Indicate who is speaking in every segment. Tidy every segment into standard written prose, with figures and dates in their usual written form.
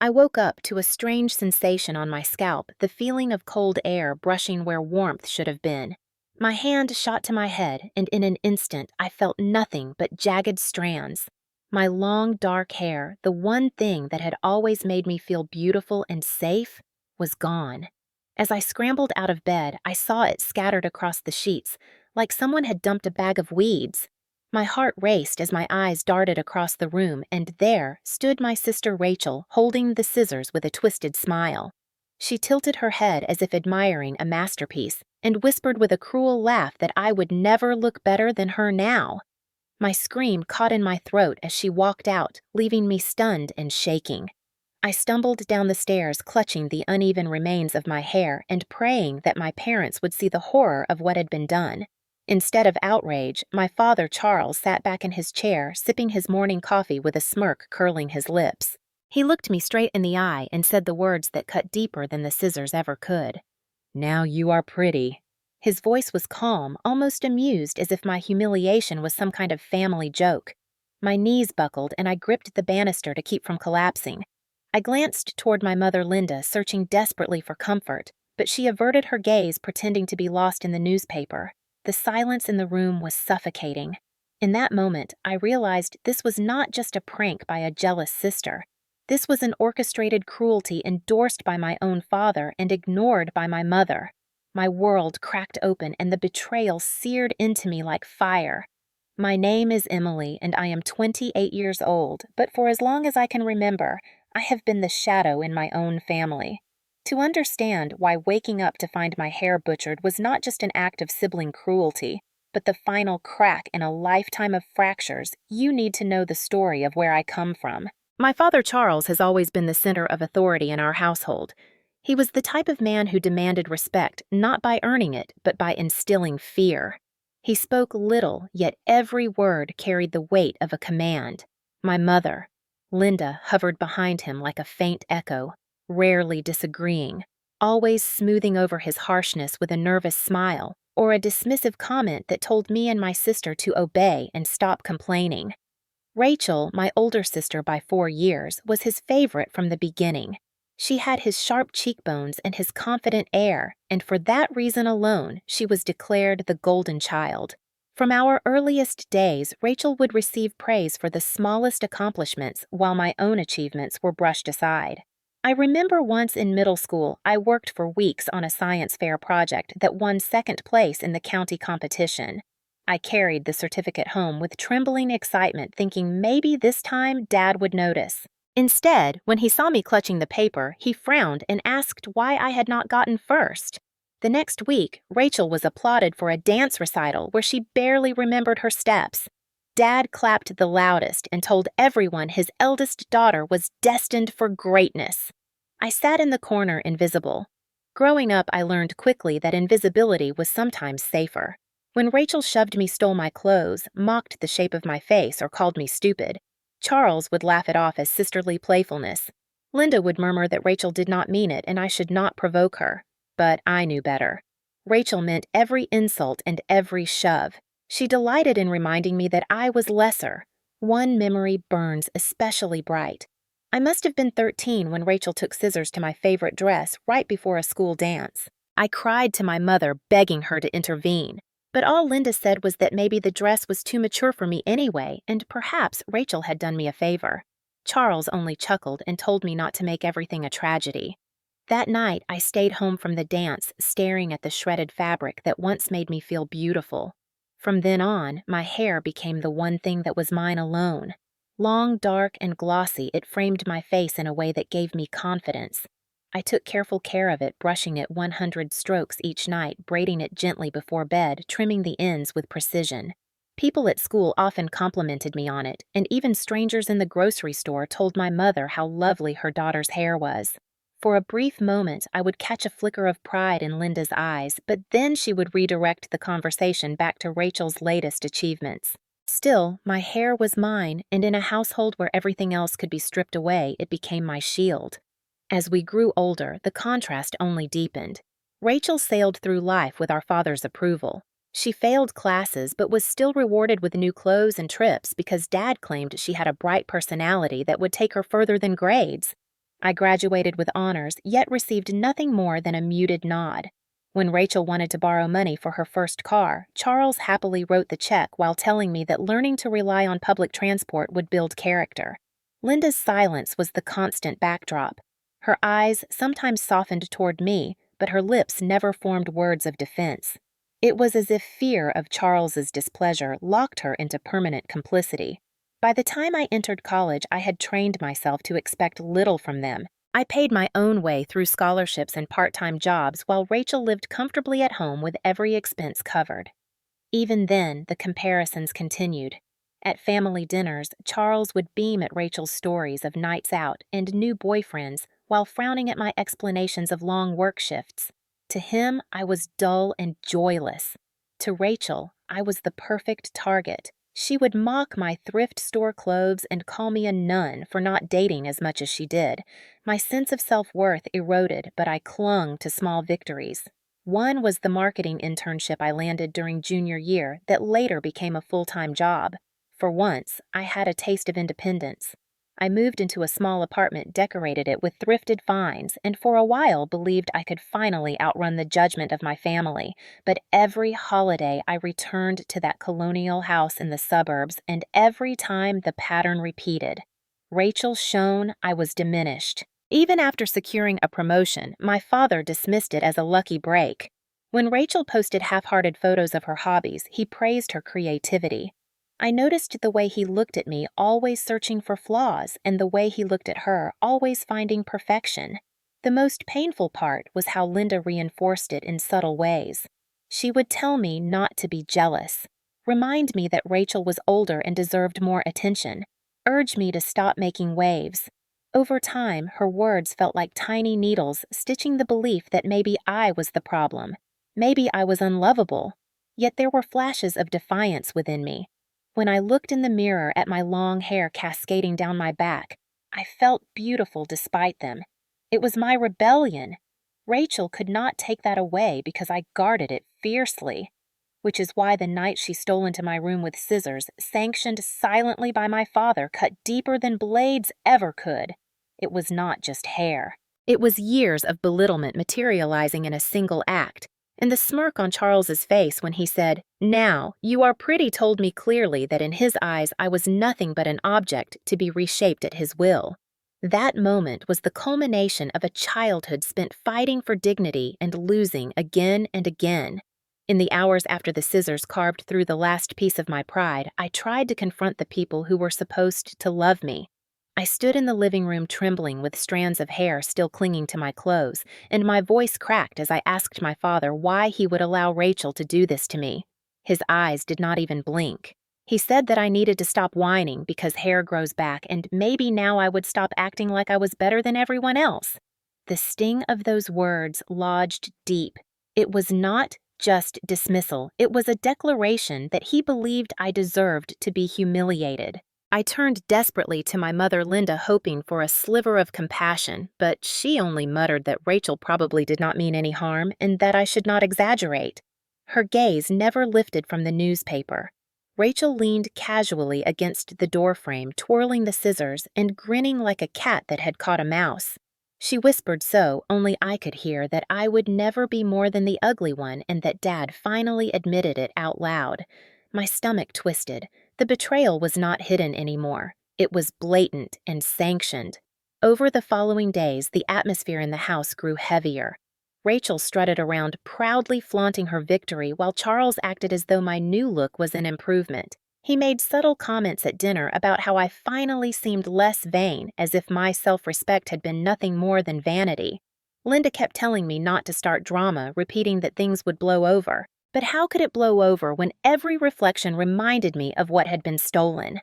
Speaker 1: I woke up to a strange sensation on my scalp, the feeling of cold air brushing where warmth should have been. My hand shot to my head, and in an instant I felt nothing but jagged strands. My long, dark hair, the one thing that had always made me feel beautiful and safe, was gone. As I scrambled out of bed, I saw it scattered across the sheets, like someone had dumped a bag of weeds. My heart raced as my eyes darted across the room, and there stood my sister Rachel, holding the scissors with a twisted smile. She tilted her head as if admiring a masterpiece, and whispered with a cruel laugh that I would never look better than her now. My scream caught in my throat as she walked out, leaving me stunned and shaking. I stumbled down the stairs, clutching the uneven remains of my hair and praying that my parents would see the horror of what had been done. Instead of outrage, my father Charles sat back in his chair, sipping his morning coffee with a smirk curling his lips. He looked me straight in the eye and said the words that cut deeper than the scissors ever could. "Now you are pretty." His voice was calm, almost amused, as if my humiliation was some kind of family joke. My knees buckled and I gripped the banister to keep from collapsing. I glanced toward my mother Linda, searching desperately for comfort, but she averted her gaze, pretending to be lost in the newspaper. The silence in the room was suffocating. In that moment, I realized this was not just a prank by a jealous sister. This was an orchestrated cruelty endorsed by my own father and ignored by my mother. My world cracked open and the betrayal seared into me like fire. My name is Emily and I am 28 years old, but for as long as I can remember, I have been the shadow in my own family. To understand why waking up to find my hair butchered was not just an act of sibling cruelty, but the final crack in a lifetime of fractures, you need to know the story of where I come from. My father Charles has always been the center of authority in our household. He was the type of man who demanded respect not by earning it, but by instilling fear. He spoke little, yet every word carried the weight of a command. My mother, Linda, hovered behind him like a faint echo, rarely disagreeing, always smoothing over his harshness with a nervous smile or a dismissive comment that told me and my sister to obey and stop complaining. Rachel, my older sister by 4 years, was his favorite from the beginning. She had his sharp cheekbones and his confident air, and for that reason alone, she was declared the golden child. From our earliest days, Rachel would receive praise for the smallest accomplishments while my own achievements were brushed aside. I remember once in middle school, I worked for weeks on a science fair project that won second place in the county competition. I carried the certificate home with trembling excitement, thinking maybe this time Dad would notice. Instead, when he saw me clutching the paper, he frowned and asked why I had not gotten first. The next week, Rachel was applauded for a dance recital where she barely remembered her steps. Dad clapped the loudest and told everyone his eldest daughter was destined for greatness. I sat in the corner invisible. Growing up, I learned quickly that invisibility was sometimes safer. When Rachel shoved me, stole my clothes, mocked the shape of my face, or called me stupid, Charles would laugh it off as sisterly playfulness. Linda would murmur that Rachel did not mean it and I should not provoke her. But I knew better. Rachel meant every insult and every shove. She delighted in reminding me that I was lesser. One memory burns especially bright. I must have been 13 when Rachel took scissors to my favorite dress right before a school dance. I cried to my mother, begging her to intervene. But all Linda said was that maybe the dress was too mature for me anyway, and perhaps Rachel had done me a favor. Charles only chuckled and told me not to make everything a tragedy. That night, I stayed home from the dance, staring at the shredded fabric that once made me feel beautiful. From then on, my hair became the one thing that was mine alone. Long, dark, and glossy, it framed my face in a way that gave me confidence. I took careful care of it, brushing it 100 strokes each night, braiding it gently before bed, trimming the ends with precision. People at school often complimented me on it, and even strangers in the grocery store told my mother how lovely her daughter's hair was. For a brief moment, I would catch a flicker of pride in Linda's eyes, but then she would redirect the conversation back to Rachel's latest achievements. Still, my hair was mine, and in a household where everything else could be stripped away, it became my shield. As we grew older, the contrast only deepened. Rachel sailed through life with our father's approval. She failed classes but was still rewarded with new clothes and trips because Dad claimed she had a bright personality that would take her further than grades. I graduated with honors, yet received nothing more than a muted nod. When Rachel wanted to borrow money for her first car, Charles happily wrote the check while telling me that learning to rely on public transport would build character. Linda's silence was the constant backdrop. Her eyes sometimes softened toward me, but her lips never formed words of defense. It was as if fear of Charles's displeasure locked her into permanent complicity. By the time I entered college, I had trained myself to expect little from them. I paid my own way through scholarships and part-time jobs while Rachel lived comfortably at home with every expense covered. Even then, the comparisons continued. At family dinners, Charles would beam at Rachel's stories of nights out and new boyfriends while frowning at my explanations of long work shifts. To him, I was dull and joyless. To Rachel, I was the perfect target. She would mock my thrift store clothes and call me a nun for not dating as much as she did. My sense of self-worth eroded, but I clung to small victories. One was the marketing internship I landed during junior year that later became a full-time job. For once, I had a taste of independence. I moved into a small apartment, decorated it with thrifted finds, and for a while believed I could finally outrun the judgment of my family. But every holiday I returned to that colonial house in the suburbs, and every time the pattern repeated. Rachel shone, I was diminished. Even after securing a promotion, my father dismissed it as a lucky break. When Rachel posted half-hearted photos of her hobbies, he praised her creativity. I noticed the way he looked at me, always searching for flaws, and the way he looked at her, always finding perfection. The most painful part was how Linda reinforced it in subtle ways. She would tell me not to be jealous, remind me that Rachel was older and deserved more attention, urge me to stop making waves. Over time, her words felt like tiny needles stitching the belief that maybe I was the problem. Maybe I was unlovable. Yet there were flashes of defiance within me. When I looked in the mirror at my long hair cascading down my back, I felt beautiful despite them. It was my rebellion. Rachel could not take that away because I guarded it fiercely. Which is why the night she stole into my room with scissors, sanctioned silently by my father, cut deeper than blades ever could. It was not just hair. It was years of belittlement materializing in a single act. And the smirk on Charles's face when he said, "Now, you are pretty," told me clearly that in his eyes I was nothing but an object to be reshaped at his will. That moment was the culmination of a childhood spent fighting for dignity and losing again and again. In the hours after the scissors carved through the last piece of my pride, I tried to confront the people who were supposed to love me. I stood in the living room trembling with strands of hair still clinging to my clothes, and my voice cracked as I asked my father why he would allow Rachel to do this to me. His eyes did not even blink. He said that I needed to stop whining because hair grows back, and maybe now I would stop acting like I was better than everyone else. The sting of those words lodged deep. It was not just dismissal. It was a declaration that he believed I deserved to be humiliated. I turned desperately to my mother Linda, hoping for a sliver of compassion, but she only muttered that Rachel probably did not mean any harm and that I should not exaggerate. Her gaze never lifted from the newspaper. Rachel leaned casually against the doorframe, twirling the scissors and grinning like a cat that had caught a mouse. She whispered so only I could hear that I would never be more than the ugly one and that Dad finally admitted it out loud. My stomach twisted. The betrayal was not hidden anymore. It was blatant and sanctioned. Over the following days, the atmosphere in the house grew heavier. Rachel strutted around proudly flaunting her victory while Charles acted as though my new look was an improvement. He made subtle comments at dinner about how I finally seemed less vain, as if my self-respect had been nothing more than vanity. Linda kept telling me not to start drama, repeating that things would blow over. But how could it blow over when every reflection reminded me of what had been stolen?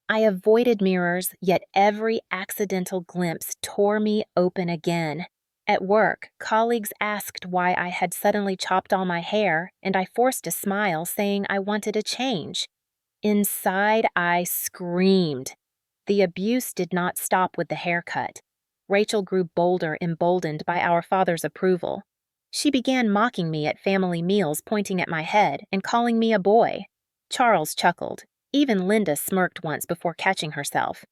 Speaker 1: I avoided mirrors, yet every accidental glimpse tore me open again. At work, colleagues asked why I had suddenly chopped all my hair, and I forced a smile, saying I wanted a change. Inside, I screamed. The abuse did not stop with the haircut. Rachel grew bolder, emboldened by our father's approval. She began mocking me at family meals, pointing at my head and calling me a boy. Charles chuckled. Even Linda smirked once before catching herself.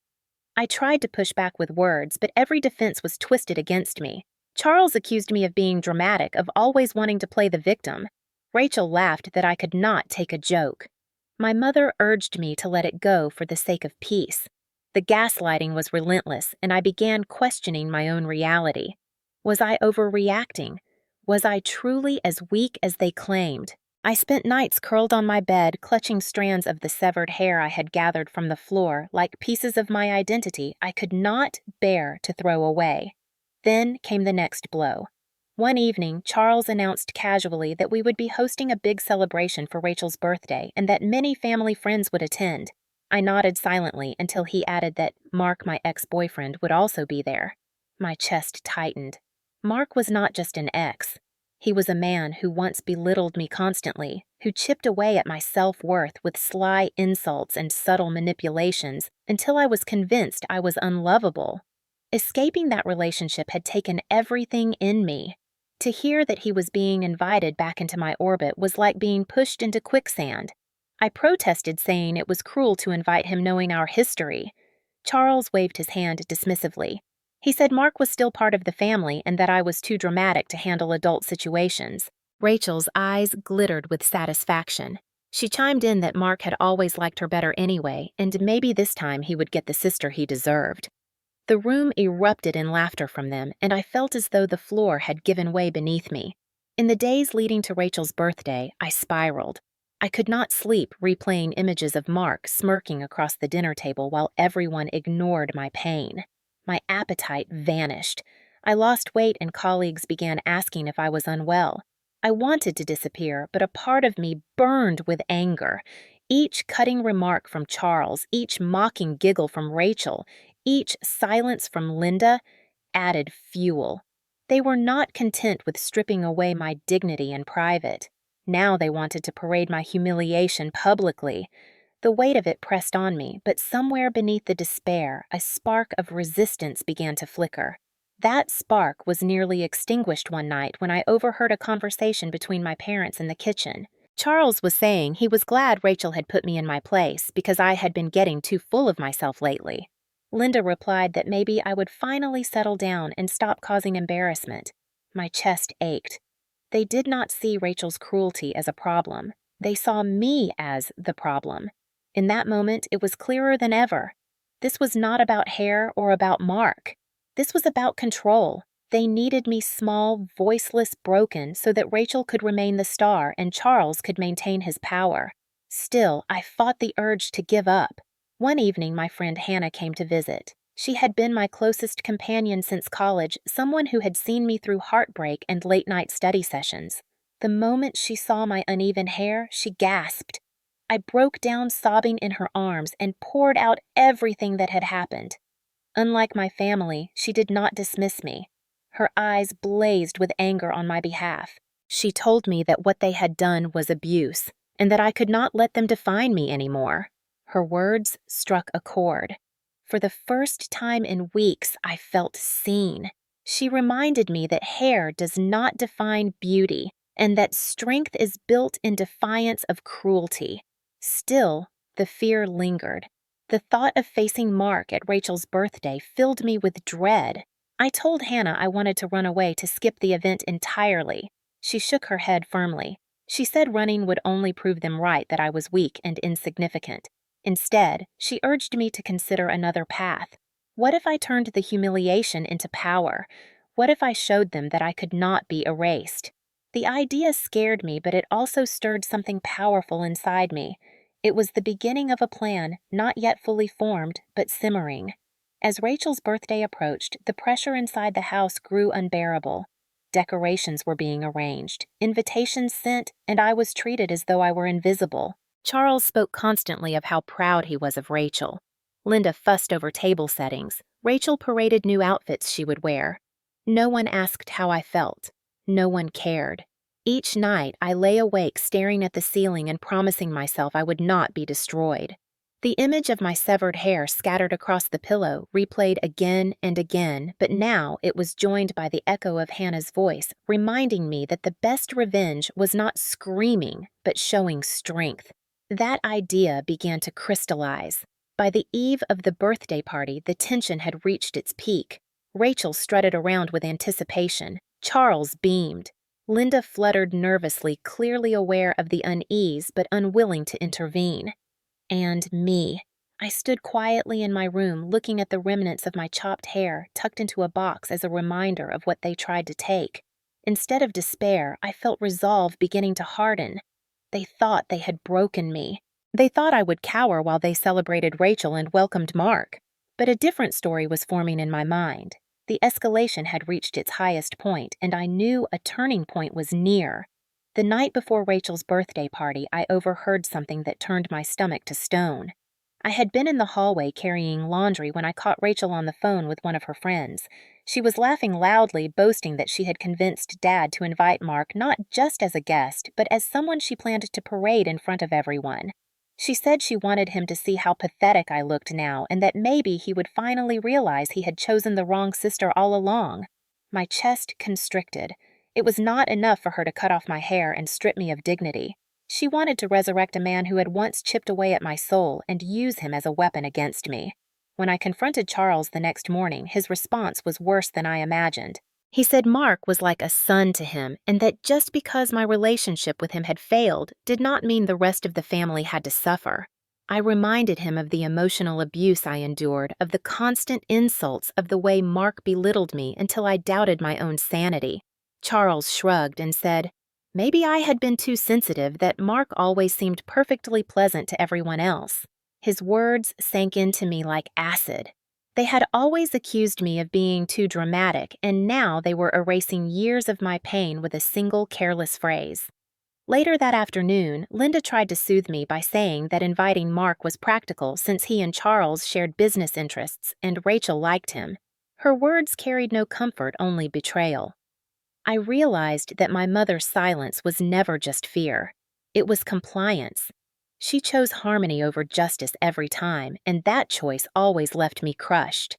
Speaker 1: I tried to push back with words, but every defense was twisted against me. Charles accused me of being dramatic, of always wanting to play the victim. Rachel laughed that I could not take a joke. My mother urged me to let it go for the sake of peace. The gaslighting was relentless, and I began questioning my own reality. Was I overreacting? Was I truly as weak as they claimed? I spent nights curled on my bed, clutching strands of the severed hair I had gathered from the floor like pieces of my identity I could not bear to throw away. Then came the next blow. One evening, Charles announced casually that we would be hosting a big celebration for Rachel's birthday and that many family friends would attend. I nodded silently until he added that Mark, my ex-boyfriend, would also be there. My chest tightened. Mark was not just an ex. He was a man who once belittled me constantly, who chipped away at my self-worth with sly insults and subtle manipulations until I was convinced I was unlovable. Escaping that relationship had taken everything in me. To hear that he was being invited back into my orbit was like being pushed into quicksand. I protested, saying it was cruel to invite him knowing our history. Charles waved his hand dismissively. He said Mark was still part of the family and that I was too dramatic to handle adult situations. Rachel's eyes glittered with satisfaction. She chimed in that Mark had always liked her better anyway, and maybe this time he would get the sister he deserved. The room erupted in laughter from them, and I felt as though the floor had given way beneath me. In the days leading to Rachel's birthday, I spiraled. I could not sleep, replaying images of Mark smirking across the dinner table while everyone ignored my pain. My appetite vanished. I lost weight and colleagues began asking if I was unwell. I wanted to disappear, but a part of me burned with anger. Each cutting remark from Charles, each mocking giggle from Rachel, each silence from Linda added fuel. They were not content with stripping away my dignity in private. Now they wanted to parade my humiliation publicly. The weight of it pressed on me, but somewhere beneath the despair, a spark of resistance began to flicker. That spark was nearly extinguished one night when I overheard a conversation between my parents in the kitchen. Charles was saying he was glad Rachel had put me in my place because I had been getting too full of myself lately. Linda replied that maybe I would finally settle down and stop causing embarrassment. My chest ached. They did not see Rachel's cruelty as a problem. They saw me as the problem. In that moment, it was clearer than ever. This was not about hair or about Mark. This was about control. They needed me small, voiceless, broken, so that Rachel could remain the star and Charles could maintain his power. Still, I fought the urge to give up. One evening, my friend Hannah came to visit. She had been my closest companion since college, someone who had seen me through heartbreak and late-night study sessions. The moment she saw my uneven hair, she gasped. I broke down sobbing in her arms and poured out everything that had happened. Unlike my family, she did not dismiss me. Her eyes blazed with anger on my behalf. She told me that what they had done was abuse, and that I could not let them define me anymore. Her words struck a chord. For the first time in weeks, I felt seen. She reminded me that hair does not define beauty, and that strength is built in defiance of cruelty. Still, the fear lingered. The thought of facing Mark at Rachel's birthday filled me with dread. I told Hannah I wanted to run away to skip the event entirely. She shook her head firmly. She said running would only prove them right that I was weak and insignificant. Instead, she urged me to consider another path. What if I turned the humiliation into power? What if I showed them that I could not be erased? The idea scared me, but it also stirred something powerful inside me. It was the beginning of a plan, not yet fully formed, but simmering. As Rachel's birthday approached, the pressure inside the house grew unbearable. Decorations were being arranged, invitations sent, and I was treated as though I were invisible. Charles spoke constantly of how proud he was of Rachel. Linda fussed over table settings. Rachel paraded new outfits she would wear. No one asked how I felt. No one cared. Each night, I lay awake staring at the ceiling and promising myself I would not be destroyed. The image of my severed hair scattered across the pillow replayed again and again, but now it was joined by the echo of Hannah's voice, reminding me that the best revenge was not screaming, but showing strength. That idea began to crystallize. By the eve of the birthday party, the tension had reached its peak. Rachel strutted around with anticipation. Charles beamed. Linda fluttered nervously, clearly aware of the unease but unwilling to intervene. And me. I stood quietly in my room, looking at the remnants of my chopped hair tucked into a box as a reminder of what they tried to take. Instead of despair, I felt resolve beginning to harden. They thought they had broken me. They thought I would cower while they celebrated Rachel and welcomed Mark. But a different story was forming in my mind. The escalation had reached its highest point, and I knew a turning point was near. The night before Rachel's birthday party, I overheard something that turned my stomach to stone. I had been in the hallway carrying laundry when I caught Rachel on the phone with one of her friends. She was laughing loudly, boasting that she had convinced Dad to invite Mark not just as a guest, but as someone she planned to parade in front of everyone. She said she wanted him to see how pathetic I looked now and that maybe he would finally realize he had chosen the wrong sister all along. My chest constricted. It was not enough for her to cut off my hair and strip me of dignity. She wanted to resurrect a man who had once chipped away at my soul and use him as a weapon against me. When I confronted Charles the next morning, his response was worse than I imagined. He said Mark was like a son to him, and that just because my relationship with him had failed did not mean the rest of the family had to suffer. I reminded him of the emotional abuse I endured, of the constant insults, of the way Mark belittled me until I doubted my own sanity. Charles shrugged and said, maybe I had been too sensitive, that Mark always seemed perfectly pleasant to everyone else. His words sank into me like acid. They had always accused me of being too dramatic, and now they were erasing years of my pain with a single careless phrase. Later that afternoon, Linda tried to soothe me by saying that inviting Mark was practical since he and Charles shared business interests and Rachel liked him. Her words carried no comfort, only betrayal. I realized that my mother's silence was never just fear. It was compliance. She chose harmony over justice every time, and that choice always left me crushed.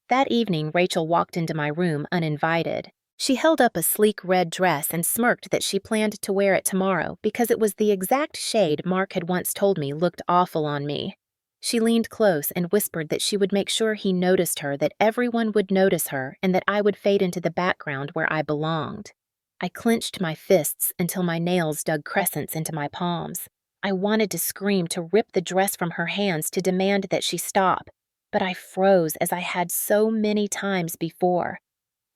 Speaker 1: That evening, Rachel walked into my room uninvited. She held up a sleek red dress and smirked that she planned to wear it tomorrow because it was the exact shade Mark had once told me looked awful on me. She leaned close and whispered that she would make sure he noticed her, that everyone would notice her, and that I would fade into the background where I belonged. I clenched my fists until my nails dug crescents into my palms. I wanted to scream, to rip the dress from her hands, to demand that she stop, but I froze as I had so many times before.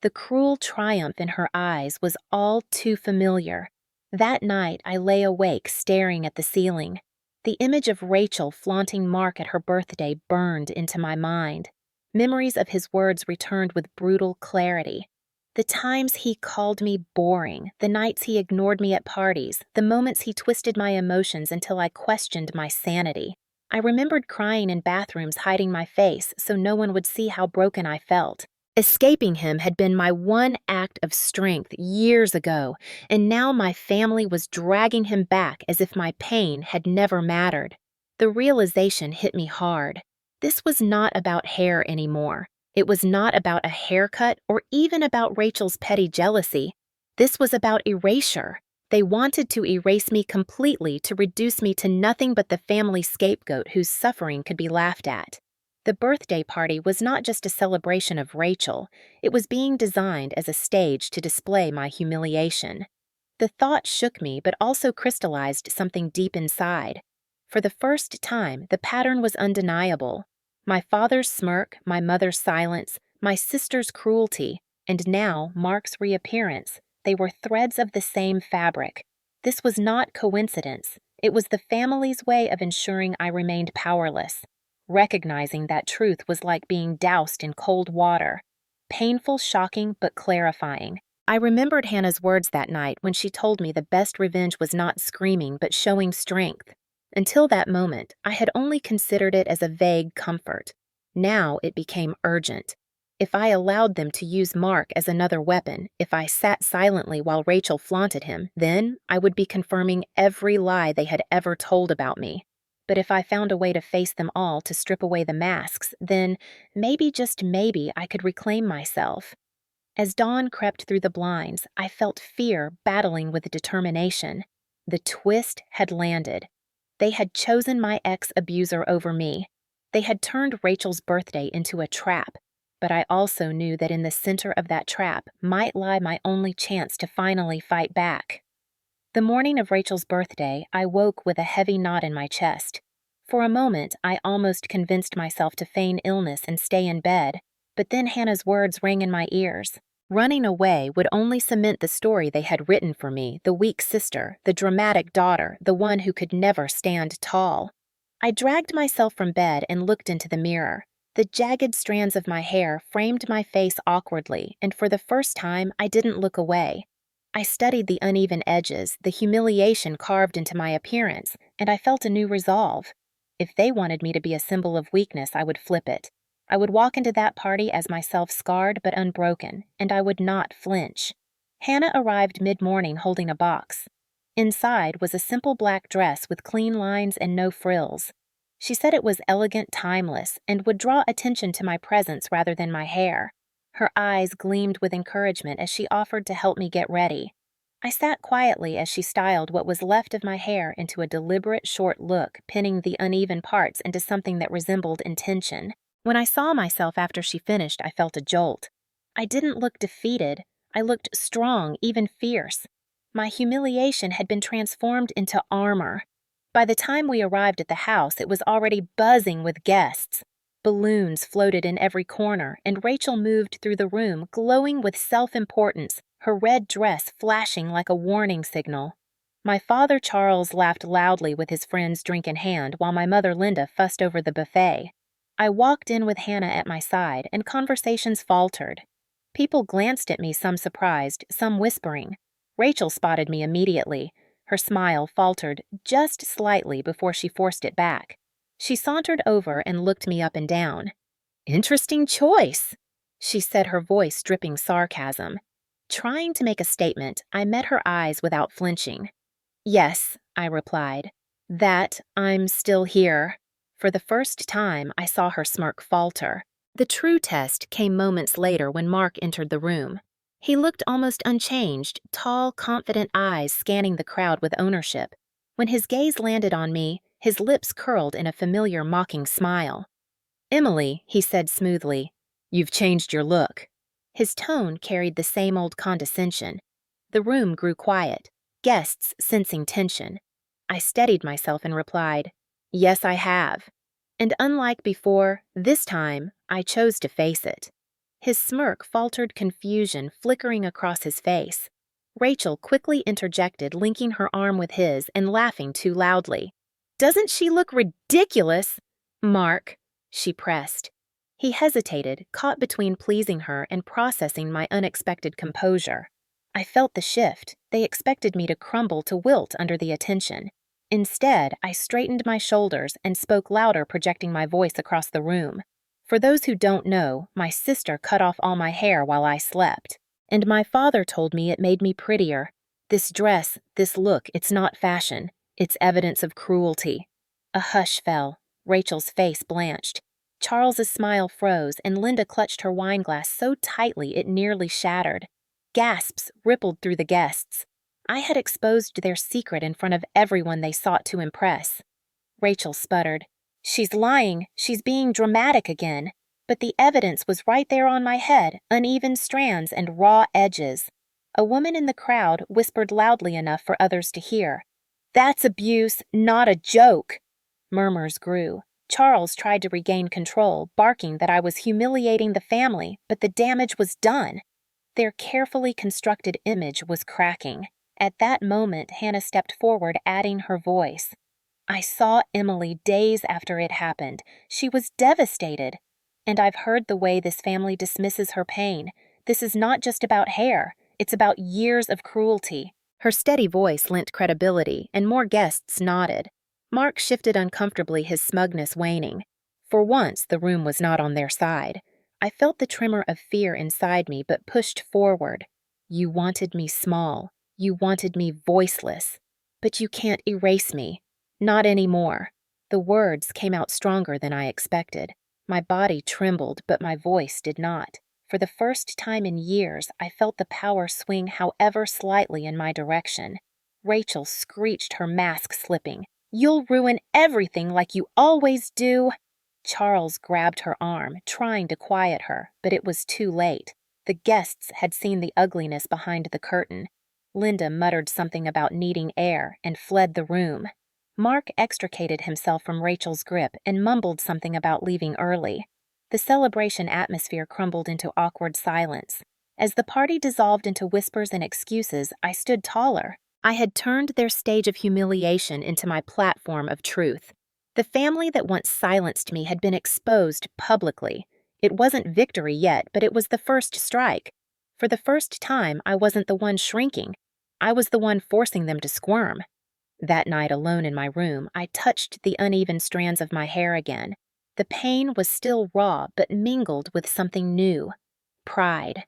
Speaker 1: The cruel triumph in her eyes was all too familiar. That night I lay awake staring at the ceiling. The image of Rachel flaunting Mark at her birthday burned into my mind. Memories of his words returned with brutal clarity. The times he called me boring, the nights he ignored me at parties, the moments he twisted my emotions until I questioned my sanity. I remembered crying in bathrooms, hiding my face so no one would see how broken I felt. Escaping him had been my one act of strength years ago, and now my family was dragging him back as if my pain had never mattered. The realization hit me hard. This was not about hair anymore. It was not about a haircut or even about Rachel's petty jealousy. This was about erasure. They wanted to erase me completely, to reduce me to nothing but the family scapegoat whose suffering could be laughed at. The birthday party was not just a celebration of Rachel. It was being designed as a stage to display my humiliation. The thought shook me, but also crystallized something deep inside. For the first time, the pattern was undeniable. My father's smirk, my mother's silence, my sister's cruelty, and now Mark's reappearance. They were threads of the same fabric. This was not coincidence. It was the family's way of ensuring I remained powerless. Recognizing that truth was like being doused in cold water. Painful, shocking, but clarifying. I remembered Hannah's words that night when she told me the best revenge was not screaming but showing strength. Until that moment, I had only considered it as a vague comfort. Now it became urgent. If I allowed them to use Mark as another weapon, if I sat silently while Rachel flaunted him, then I would be confirming every lie they had ever told about me. But if I found a way to face them all, to strip away the masks, then maybe, just maybe, I could reclaim myself. As dawn crept through the blinds, I felt fear battling with determination. The twist had landed. They had chosen my ex-abuser over me. They had turned Rachel's birthday into a trap, but I also knew that in the center of that trap might lie my only chance to finally fight back. The morning of Rachel's birthday, I woke with a heavy knot in my chest. For a moment, I almost convinced myself to feign illness and stay in bed, but then Hannah's words rang in my ears. Running away would only cement the story they had written for me, the weak sister, the dramatic daughter, the one who could never stand tall. I dragged myself from bed and looked into the mirror. The jagged strands of my hair framed my face awkwardly, and for the first time, I didn't look away. I studied the uneven edges, the humiliation carved into my appearance, and I felt a new resolve. If they wanted me to be a symbol of weakness, I would flip it. I would walk into that party as myself scarred but unbroken, and I would not flinch. Hannah arrived mid-morning holding a box. Inside was a simple black dress with clean lines and no frills. She said it was elegant, timeless, and would draw attention to my presence rather than my hair. Her eyes gleamed with encouragement as she offered to help me get ready. I sat quietly as she styled what was left of my hair into a deliberate short look, pinning the uneven parts into something that resembled intention. When I saw myself after she finished, I felt a jolt. I didn't look defeated. I looked strong, even fierce. My humiliation had been transformed into armor. By the time we arrived at the house, it was already buzzing with guests. Balloons floated in every corner, and Rachel moved through the room, glowing with self-importance, her red dress flashing like a warning signal. My father Charles laughed loudly with his friend's drink in hand, while my mother Linda fussed over the buffet. I walked in with Hannah at my side, and conversations faltered. People glanced at me, some surprised, some whispering. Rachel spotted me immediately. Her smile faltered just slightly before she forced it back. She sauntered over and looked me up and down. "Interesting choice," she said, her voice dripping sarcasm. Trying to make a statement, I met her eyes without flinching. "Yes," I replied. "That I'm still here." For the first time, I saw her smirk falter. The true test came moments later when Mark entered the room. He looked almost unchanged, tall, confident eyes scanning the crowd with ownership. When his gaze landed on me, his lips curled in a familiar mocking smile. "Emily," he said smoothly, "you've changed your look." His tone carried the same old condescension. The room grew quiet, guests sensing tension. I steadied myself and replied, "Yes, I have." And unlike before, this time, I chose to face it. His smirk faltered confusion flickering across his face. Rachel quickly interjected, linking her arm with his and laughing too loudly. "Doesn't she look ridiculous?" "Mark," she pressed. He hesitated, caught between pleasing her and processing my unexpected composure. I felt the shift. They expected me to crumble to wilt under the attention. Instead, I straightened my shoulders and spoke louder, projecting my voice across the room. For those who don't know, my sister cut off all my hair while I slept. And my father told me it made me prettier. This dress, this look, it's not fashion. It's evidence of cruelty. A hush fell. Rachel's face blanched. Charles's smile froze, and Linda clutched her wineglass so tightly it nearly shattered. Gasps rippled through the guests. I had exposed their secret in front of everyone they sought to impress. Rachel sputtered. "She's lying. She's being dramatic again." But the evidence was right there on my head, uneven strands and raw edges. A woman in the crowd whispered loudly enough for others to hear. "That's abuse, not a joke." Murmurs grew. Charles tried to regain control, barking that I was humiliating the family, but the damage was done. Their carefully constructed image was cracking. At that moment, Hannah stepped forward, adding her voice. I saw Emily days after it happened. She was devastated. And I've heard the way this family dismisses her pain. This is not just about hair. It's about years of cruelty. Her steady voice lent credibility, and more guests nodded. Mark shifted uncomfortably, his smugness waning. For once, the room was not on their side. I felt the tremor of fear inside me, but pushed forward. "You wanted me small. You wanted me voiceless. But you can't erase me. Not anymore." The words came out stronger than I expected. My body trembled, but my voice did not. For the first time in years, I felt the power swing however slightly in my direction. Rachel screeched, her mask slipping. "You'll ruin everything like you always do." Charles grabbed her arm, trying to quiet her, but it was too late. The guests had seen the ugliness behind the curtain. Linda muttered something about needing air and fled the room. Mark extricated himself from Rachel's grip and mumbled something about leaving early. The celebration atmosphere crumbled into awkward silence. As the party dissolved into whispers and excuses, I stood taller. I had turned their stage of humiliation into my platform of truth. The family that once silenced me had been exposed publicly. It wasn't victory yet, but it was the first strike. For the first time, I wasn't the one shrinking. I was the one forcing them to squirm. That night, alone in my room, I touched the uneven strands of my hair again. The pain was still raw, but mingled with something new. Pride.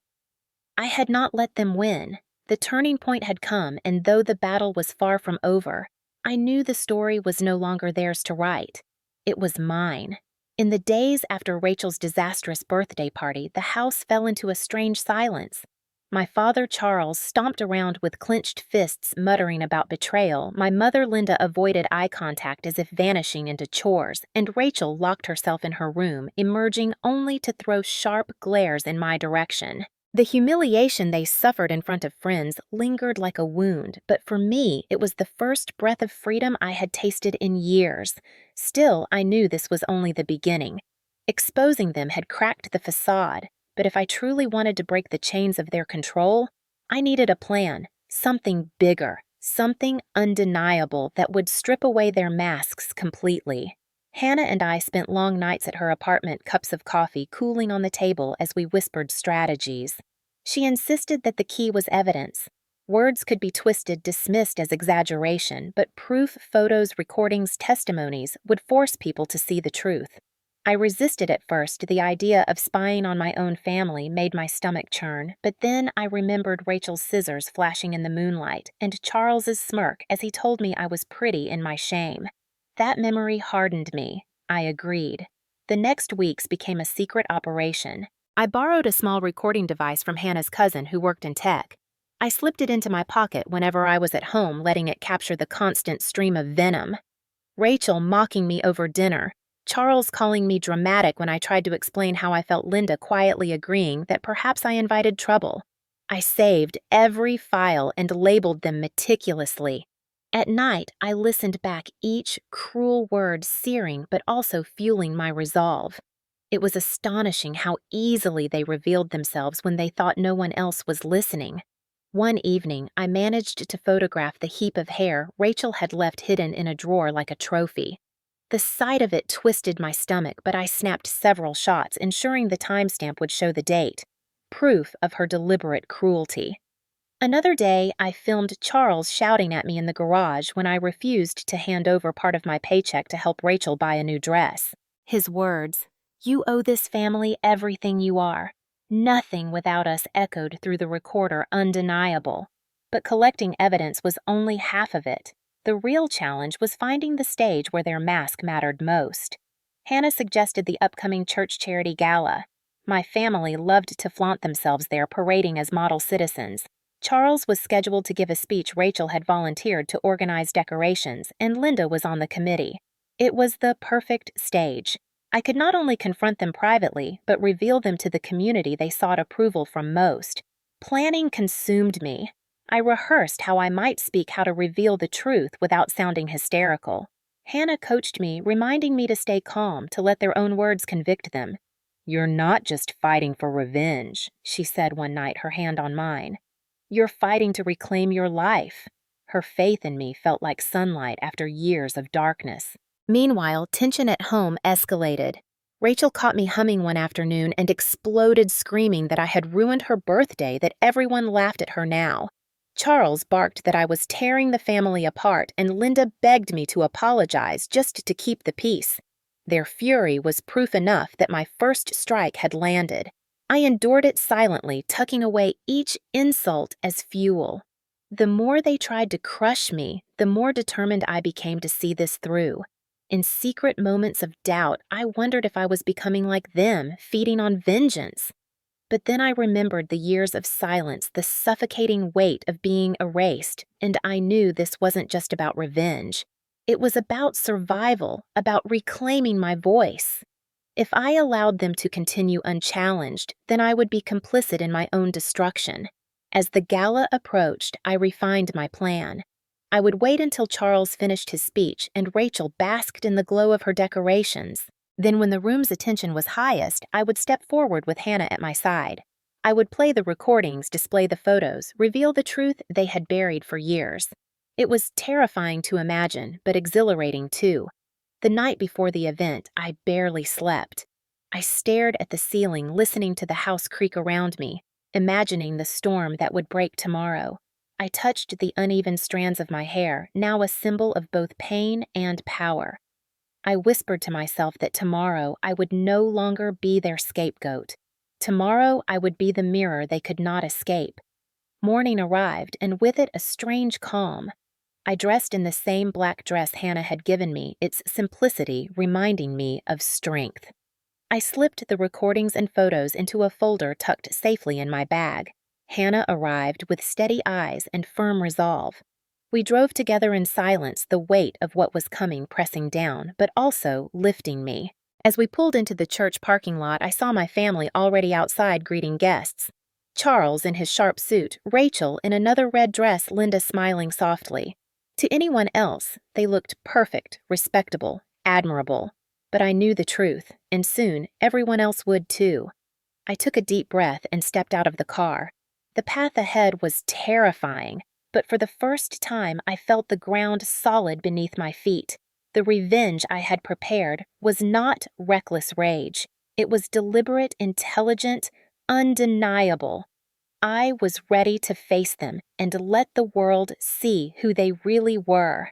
Speaker 1: I had not let them win. The turning point had come, and though the battle was far from over, I knew the story was no longer theirs to write. It was mine. In the days after Rachel's disastrous birthday party, the house fell into a strange silence. My father, Charles, stomped around with clenched fists muttering about betrayal. My mother, Linda, avoided eye contact as if vanishing into chores, and Rachel locked herself in her room, emerging only to throw sharp glares in my direction. The humiliation they suffered in front of friends lingered like a wound, but for me, it was the first breath of freedom I had tasted in years. Still, I knew this was only the beginning. Exposing them had cracked the facade, but if I truly wanted to break the chains of their control, I needed a plan, something bigger, something undeniable that would strip away their masks completely. Hannah and I spent long nights at her apartment, cups of coffee cooling on the table as we whispered strategies. She insisted that the key was evidence. Words could be twisted, dismissed as exaggeration, but proof, photos, recordings, testimonies would force people to see the truth. I resisted at first. The idea of spying on my own family made my stomach churn, but then I remembered Rachel's scissors flashing in the moonlight and Charles's smirk as he told me I was pretty in my shame. That memory hardened me. I agreed. The next weeks became a secret operation. I borrowed a small recording device from Hannah's cousin who worked in tech. I slipped it into my pocket whenever I was at home, letting it capture the constant stream of venom. Rachel mocking me over dinner, Charles calling me dramatic when I tried to explain how I felt, Linda quietly agreeing that perhaps I invited trouble. I saved every file and labeled them meticulously. At night, I listened back, each cruel word searing but also fueling my resolve. It was astonishing how easily they revealed themselves when they thought no one else was listening. One evening, I managed to photograph the heap of hair Rachel had left hidden in a drawer like a trophy. The sight of it twisted my stomach, but I snapped several shots, ensuring the timestamp would show the date. Proof of her deliberate cruelty. Another day, I filmed Charles shouting at me in the garage when I refused to hand over part of my paycheck to help Rachel buy a new dress. His words, "You owe this family everything you are. Nothing without us," echoed through the recorder, undeniable. But collecting evidence was only half of it. The real challenge was finding the stage where their mask mattered most. Hannah suggested the upcoming church charity gala. My family loved to flaunt themselves there, parading as model citizens. Charles was scheduled to give a speech. Rachel had volunteered to organize decorations, and Linda was on the committee. It was the perfect stage. I could not only confront them privately, but reveal them to the community they sought approval from most. Planning consumed me. I rehearsed how I might speak, how to reveal the truth without sounding hysterical. Hannah coached me, reminding me to stay calm, to let their own words convict them. "You're not just fighting for revenge," she said one night, her hand on mine. "You're fighting to reclaim your life." Her faith in me felt like sunlight after years of darkness. Meanwhile, tension at home escalated. Rachel caught me humming one afternoon and exploded screaming that I had ruined her birthday, that everyone laughed at her now. Charles barked that I was tearing the family apart, and Linda begged me to apologize just to keep the peace. Their fury was proof enough that my first strike had landed. I endured it silently, tucking away each insult as fuel. The more they tried to crush me, the more determined I became to see this through. In secret moments of doubt, I wondered if I was becoming like them, feeding on vengeance. But then I remembered the years of silence, the suffocating weight of being erased, and I knew this wasn't just about revenge. It was about survival, about reclaiming my voice. If I allowed them to continue unchallenged, then I would be complicit in my own destruction. As the gala approached, I refined my plan. I would wait until Charles finished his speech and Rachel basked in the glow of her decorations. Then, when the room's attention was highest, I would step forward with Hannah at my side. I would play the recordings, display the photos, reveal the truth they had buried for years. It was terrifying to imagine, but exhilarating too. The night before the event, I barely slept. I stared at the ceiling, listening to the house creak around me, imagining the storm that would break tomorrow. I touched the uneven strands of my hair, now a symbol of both pain and power. I whispered to myself that tomorrow I would no longer be their scapegoat. Tomorrow I would be the mirror they could not escape. Morning arrived, and with it a strange calm. I dressed in the same black dress Hannah had given me, its simplicity reminding me of strength. I slipped the recordings and photos into a folder tucked safely in my bag. Hannah arrived with steady eyes and firm resolve. We drove together in silence, the weight of what was coming pressing down, but also lifting me. As we pulled into the church parking lot, I saw my family already outside greeting guests. Charles in his sharp suit, Rachel in another red dress, Linda smiling softly. To anyone else, they looked perfect, respectable, admirable. But I knew the truth, and soon everyone else would too. I took a deep breath and stepped out of the car. The path ahead was terrifying, but for the first time I felt the ground solid beneath my feet. The revenge I had prepared was not reckless rage. It was deliberate, intelligent, undeniable. I was ready to face them and let the world see who they really were.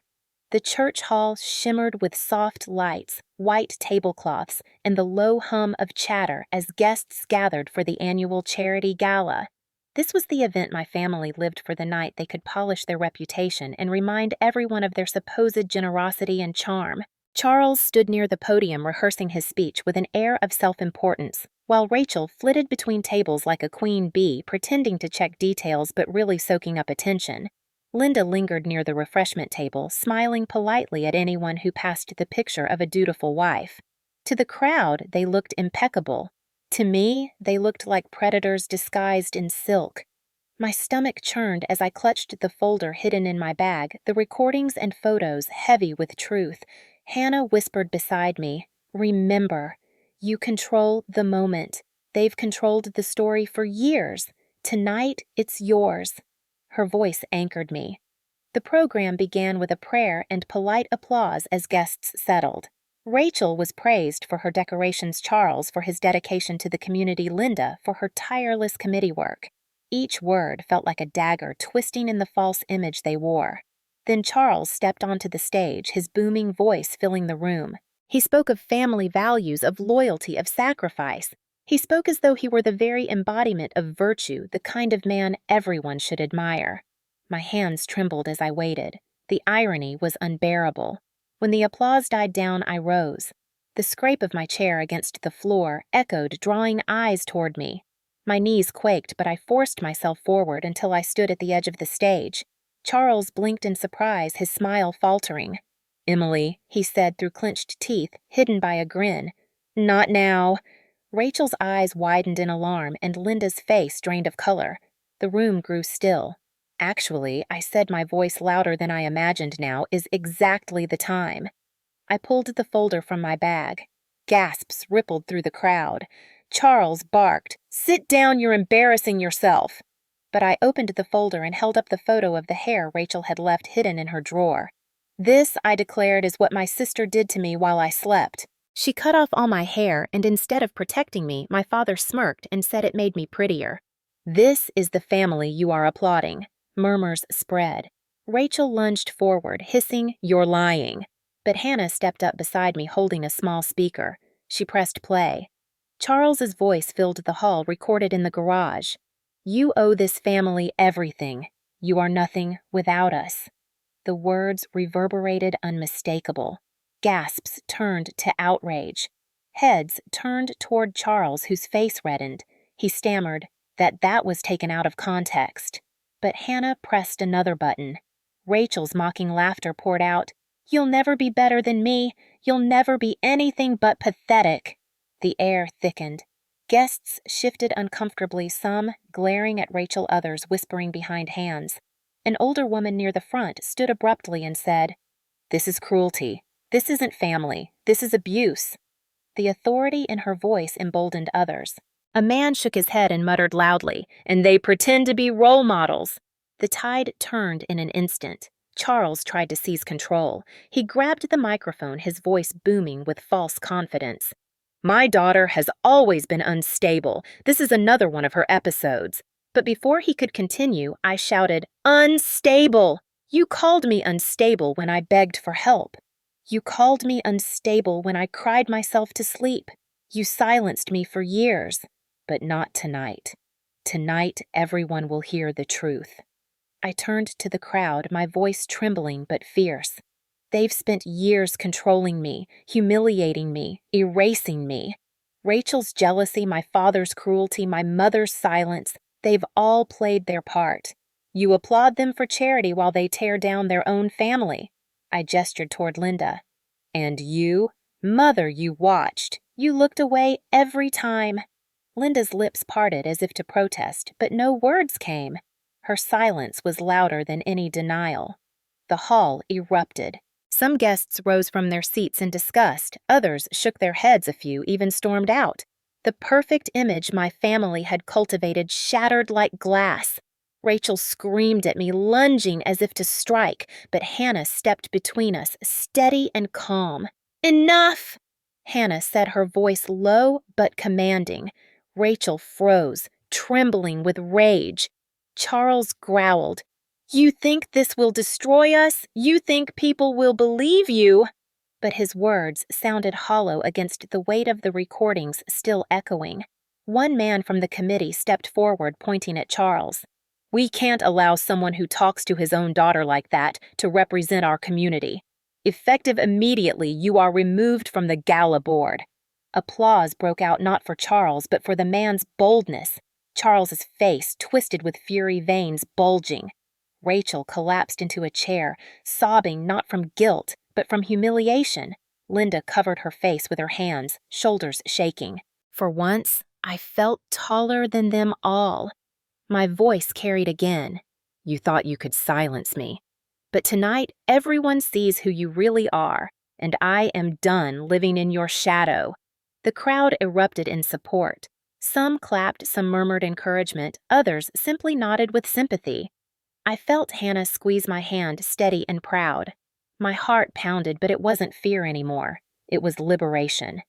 Speaker 1: The church hall shimmered with soft lights, white tablecloths, and the low hum of chatter as guests gathered for the annual charity gala. This was the event my family lived for the night they could polish their reputation and remind everyone of their supposed generosity and charm. Charles stood near the podium rehearsing his speech with an air of self-importance, while Rachel flitted between tables like a queen bee, pretending to check details but really soaking up attention. Linda lingered near the refreshment table, smiling politely at anyone who passed the picture of a dutiful wife. To the crowd, they looked impeccable. To me, they looked like predators disguised in silk. My stomach churned as I clutched the folder hidden in my bag, the recordings and photos heavy with truth. Hannah whispered beside me, "Remember, you control the moment. They've controlled the story for years. Tonight, it's yours." Her voice anchored me. The program began with a prayer and polite applause as guests settled. Rachel was praised for her decorations, Charles for his dedication to the community, Linda for her tireless committee work. Each word felt like a dagger twisting in the false image they wore. Then Charles stepped onto the stage, his booming voice filling the room. He spoke of family values, of loyalty, of sacrifice. He spoke as though he were the very embodiment of virtue, the kind of man everyone should admire. My hands trembled as I waited. The irony was unbearable. When the applause died down, I rose. The scrape of my chair against the floor echoed, drawing eyes toward me. My knees quaked, but I forced myself forward until I stood at the edge of the stage. Charles blinked in surprise, his smile faltering. "Emily," he said through clenched teeth, hidden by a grin. "Not now." Rachel's eyes widened in alarm, and Linda's face drained of color. The room grew still. "Actually," I said, my voice louder than I imagined now, "is exactly the time." I pulled the folder from my bag. Gasps rippled through the crowd. Charles barked, "Sit down, you're embarrassing yourself." But I opened the folder and held up the photo of the hair Rachel had left hidden in her drawer. "This," I declared, "is what my sister did to me while I slept. She cut off all my hair, and instead of protecting me, my father smirked and said it made me prettier." "This is the family you are applauding." Murmurs spread. Rachel lunged forward, hissing, "You're lying." But Hannah stepped up beside me holding a small speaker. She pressed play. Charles's voice filled the hall, recorded in the garage. "You owe this family everything. You are nothing without us." The words reverberated unmistakable. Gasps turned to outrage. Heads turned toward Charles, whose face reddened. He stammered that was taken out of context. But Hannah pressed another button. Rachel's mocking laughter poured out, "You'll never be better than me. You'll never be anything but pathetic." The air thickened. Guests shifted uncomfortably, some glaring at Rachel, others whispering behind hands. An older woman near the front stood abruptly and said, "This is cruelty. This isn't family. This is abuse." The authority in her voice emboldened others. A man shook his head and muttered loudly, "And they pretend to be role models." The tide turned in an instant. Charles tried to seize control. He grabbed the microphone, his voice booming with false confidence. "My daughter has always been unstable. This is another one of her episodes." But before he could continue, I shouted, "Unstable! You called me unstable when I begged for help. You called me unstable when I cried myself to sleep. You silenced me for years, but not tonight. Tonight, everyone will hear the truth." I turned to the crowd, my voice trembling but fierce. "They've spent years controlling me, humiliating me, erasing me. Rachel's jealousy, my father's cruelty, my mother's silence, they've all played their part. You applaud them for charity while they tear down their own family." I gestured toward Linda. "And you? Mother, you watched. You looked away every time." Linda's lips parted as if to protest, but no words came. Her silence was louder than any denial. The hall erupted. Some guests rose from their seats in disgust, others shook their heads, a few even stormed out. The perfect image my family had cultivated shattered like glass. Rachel screamed at me, lunging as if to strike, but Hannah stepped between us, steady and calm. "Enough!" Hannah said, her voice low but commanding. Rachel froze, trembling with rage. Charles growled, "You think this will destroy us? You think people will believe you?" But his words sounded hollow against the weight of the recordings still echoing. One man from the committee stepped forward, pointing at Charles. "We can't allow someone who talks to his own daughter like that to represent our community. Effective immediately, you are removed from the gala board." Applause broke out not for Charles, but for the man's boldness. Charles's face twisted with fury, veins bulging. Rachel collapsed into a chair, sobbing not from guilt, but from humiliation. Linda covered her face with her hands, shoulders shaking. For once, I felt taller than them all. My voice carried again. "You thought you could silence me. But tonight, everyone sees who you really are, and I am done living in your shadow." The crowd erupted in support. Some clapped, some murmured encouragement, others simply nodded with sympathy. I felt Hannah squeeze my hand, steady and proud. My heart pounded, but it wasn't fear anymore. It was liberation.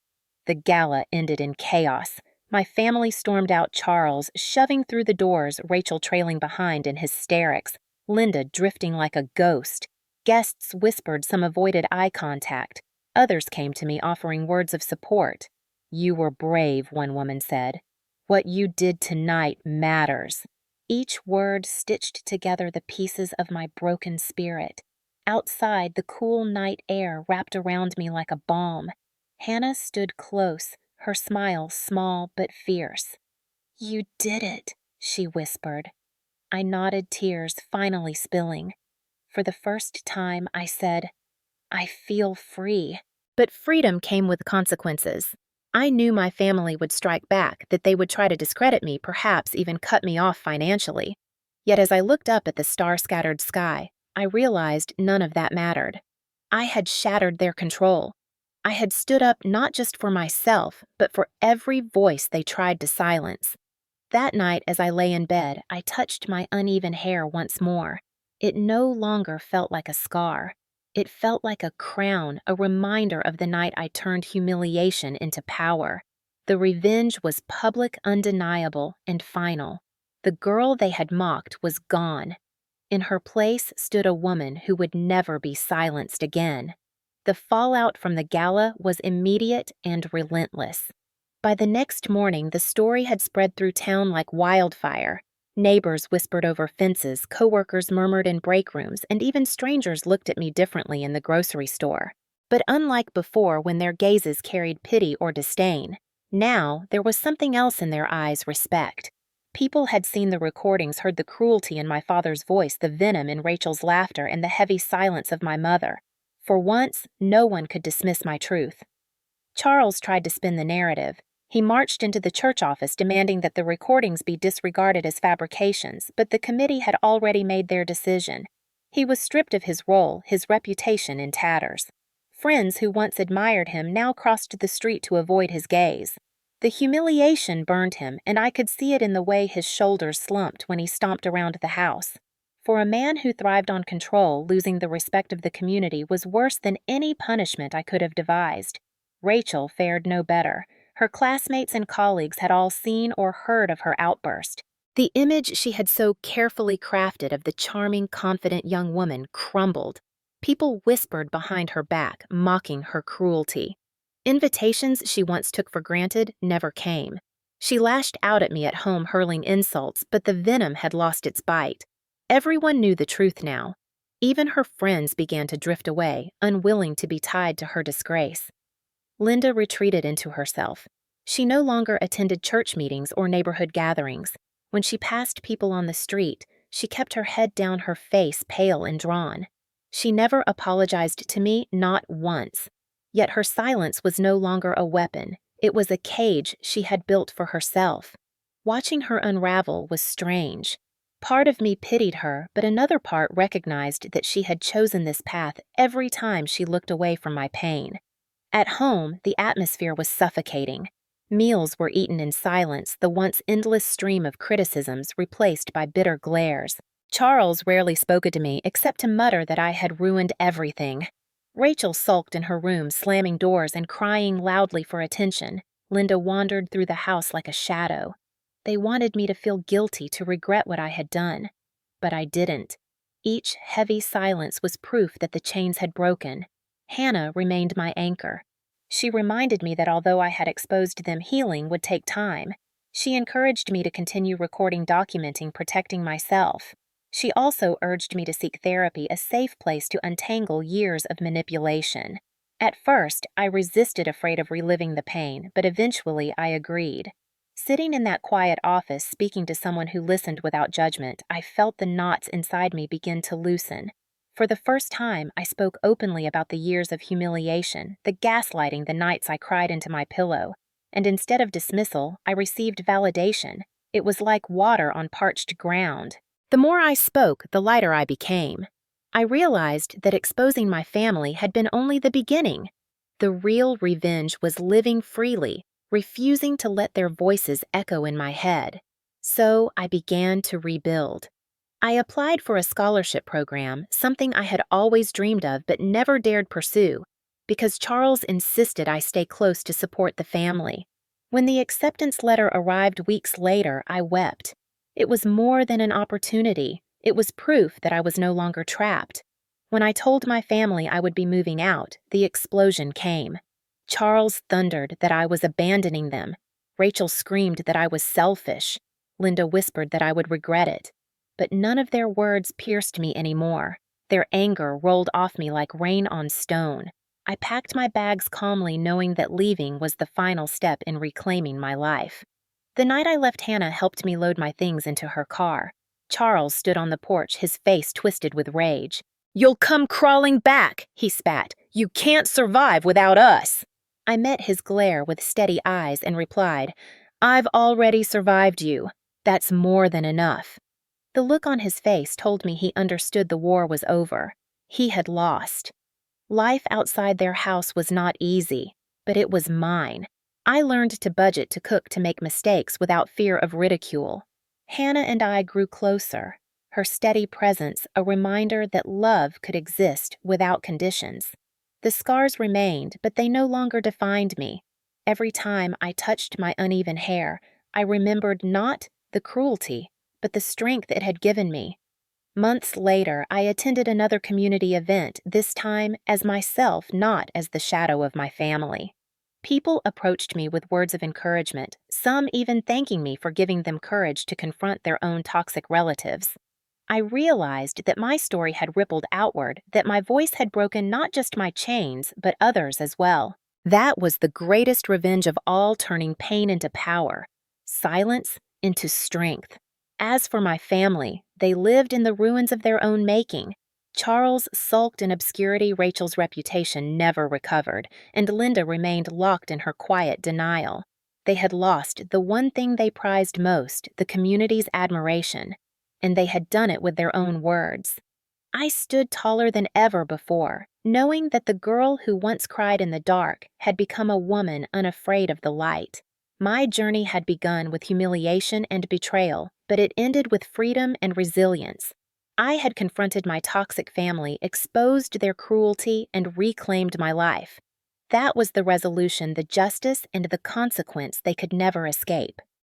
Speaker 1: The gala ended in chaos. My family stormed out, Charles shoving through the doors, Rachel trailing behind in hysterics, Linda drifting like a ghost. Guests whispered, some avoided eye contact. Others came to me offering words of support. "You were brave," one woman said. "What you did tonight matters." Each word stitched together the pieces of my broken spirit. Outside, the cool night air wrapped around me like a balm. Hannah stood close, her smile small but fierce. "You did it," she whispered. I nodded, tears finally spilling. For the first time, I said, "I feel free." But freedom came with consequences. I knew my family would strike back, that they would try to discredit me, perhaps even cut me off financially. Yet as I looked up at the star-scattered sky, I realized none of that mattered. I had shattered their control. I had stood up not just for myself, but for every voice they tried to silence. That night, as I lay in bed, I touched my uneven hair once more. It no longer felt like a scar. It felt like a crown, a reminder of the night I turned humiliation into power. The revenge was public, undeniable, and final. The girl they had mocked was gone. In her place stood a woman who would never be silenced again. The fallout from the gala was immediate and relentless. By the next morning, the story had spread through town like wildfire. Neighbors whispered over fences, coworkers murmured in break rooms, and even strangers looked at me differently in the grocery store. But unlike before, when their gazes carried pity or disdain, now there was something else in their eyes: respect. People had seen the recordings, heard the cruelty in my father's voice, the venom in Rachel's laughter, and the heavy silence of my mother. For once, no one could dismiss my truth. Charles tried to spin the narrative. He marched into the church office demanding that the recordings be disregarded as fabrications, but the committee had already made their decision. He was stripped of his role, his reputation in tatters. Friends who once admired him now crossed the street to avoid his gaze. The humiliation burned him, and I could see it in the way his shoulders slumped when he stomped around the house. For a man who thrived on control, losing the respect of the community was worse than any punishment I could have devised. Rachel fared no better. Her classmates and colleagues had all seen or heard of her outburst. The image she had so carefully crafted of the charming, confident young woman crumbled. People whispered behind her back, mocking her cruelty. Invitations she once took for granted never came. She lashed out at me at home, hurling insults, but the venom had lost its bite. Everyone knew the truth now. Even her friends began to drift away, unwilling to be tied to her disgrace. Linda retreated into herself. She no longer attended church meetings or neighborhood gatherings. When she passed people on the street, she kept her head down, her face pale and drawn. She never apologized to me, not once. Yet her silence was no longer a weapon. It was a cage she had built for herself. Watching her unravel was strange. Part of me pitied her, but another part recognized that she had chosen this path every time she looked away from my pain. At home, the atmosphere was suffocating. Meals were eaten in silence, the once endless stream of criticisms replaced by bitter glares. Charles rarely spoke to me except to mutter that I had ruined everything. Rachel sulked in her room, slamming doors and crying loudly for attention. Linda wandered through the house like a shadow. They wanted me to feel guilty, to regret what I had done. But I didn't. Each heavy silence was proof that the chains had broken. Hannah remained my anchor. She reminded me that although I had exposed them, healing would take time. She encouraged me to continue recording, documenting, protecting myself. She also urged me to seek therapy, a safe place to untangle years of manipulation. At first, I resisted, afraid of reliving the pain, but eventually I agreed. Sitting in that quiet office, speaking to someone who listened without judgment, I felt the knots inside me begin to loosen. For the first time, I spoke openly about the years of humiliation, the gaslighting, the nights I cried into my pillow. And instead of dismissal, I received validation. It was like water on parched ground. The more I spoke, the lighter I became. I realized that exposing my family had been only the beginning. The real revenge was living freely, refusing to let their voices echo in my head. So I began to rebuild. I applied for a scholarship program, something I had always dreamed of but never dared pursue, because Charles insisted I stay close to support the family. When the acceptance letter arrived weeks later, I wept. It was more than an opportunity. It was proof that I was no longer trapped. When I told my family I would be moving out, the explosion came. Charles thundered that I was abandoning them. Rachel screamed that I was selfish. Linda whispered that I would regret it. But none of their words pierced me anymore. Their anger rolled off me like rain on stone. I packed my bags calmly, knowing that leaving was the final step in reclaiming my life. The night I left, Hannah helped me load my things into her car. Charles stood on the porch, his face twisted with rage. "You'll come crawling back," he spat. "You can't survive without us." I met his glare with steady eyes and replied, "I've already survived you. That's more than enough." The look on his face told me he understood the war was over. He had lost. Life outside their house was not easy, but it was mine. I learned to budget, to cook, to make mistakes without fear of ridicule. Hannah and I grew closer, her steady presence a reminder that love could exist without conditions. The scars remained, but they no longer defined me. Every time I touched my uneven hair, I remembered not the cruelty, but the strength it had given me. Months later, I attended another community event, this time as myself, not as the shadow of my family. People approached me with words of encouragement, some even thanking me for giving them courage to confront their own toxic relatives. I realized that my story had rippled outward, that my voice had broken not just my chains, but others as well. That was the greatest revenge of all, turning pain into power, silence into strength. As for my family, they lived in the ruins of their own making. Charles sulked in obscurity. Rachel's reputation never recovered, and Linda remained locked in her quiet denial. They had lost the one thing they prized most, the community's admiration, and they had done it with their own words. I stood taller than ever before, knowing that the girl who once cried in the dark had become a woman unafraid of the light. My journey had begun with humiliation and betrayal, but it ended with freedom and resilience. I had confronted my toxic family, exposed their cruelty, and reclaimed my life. That was the resolution, the justice, and the consequence they could never escape.